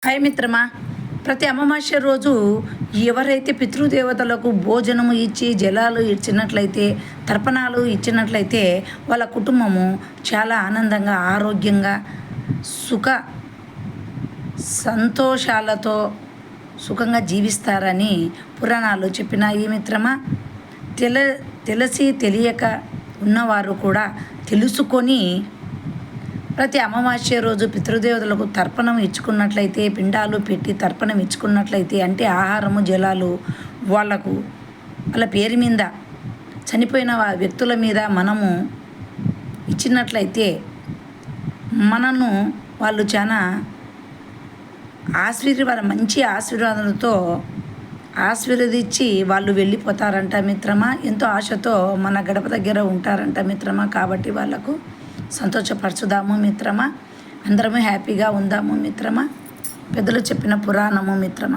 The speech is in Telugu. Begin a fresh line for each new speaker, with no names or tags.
హాయ్ మిత్రమా, ప్రతి అమావాస్య రోజు ఎవరైతే పితృదేవతలకు భోజనము ఇచ్చి జలాలు ఇచ్చినట్లయితే, తర్పణాలు ఇచ్చినట్లయితే వాళ్ళ కుటుంబము చాలా ఆనందంగా, ఆరోగ్యంగా, సుఖ సంతోషాలతో సుఖంగా జీవిస్తారని పురాణాలు చెప్పినాయి మిత్రమా. తెలిసి తెలియక ఉన్నవారు కూడా తెలుసుకొని ప్రతి అమావాస్య రోజు పితృదేవతలకు తర్పణం ఇచ్చుకున్నట్లయితే, పిండాలు పెట్టి తర్పణం ఇచ్చుకున్నట్లయితే, అంటే ఆహారము జలాలు వాళ్ళ పేరు మీద చనిపోయిన వ్యక్తుల మీద మనము ఇచ్చినట్లయితే మనను వాళ్ళు చాలా మంచి ఆశీర్వాదాలతో ఆశీర్వదించి వాళ్ళు వెళ్ళిపోతారంట మిత్రమా. ఎంతో ఆశతో మన గడప దగ్గర ఉంటారంట మిత్రమా. కాబట్టి వాళ్ళకు సంతోషపరచుదాము మిత్రమా. అందరము హ్యాపీగా ఉందాము మిత్రమా. పెద్దలు చెప్పిన పురాణము మిత్రమా.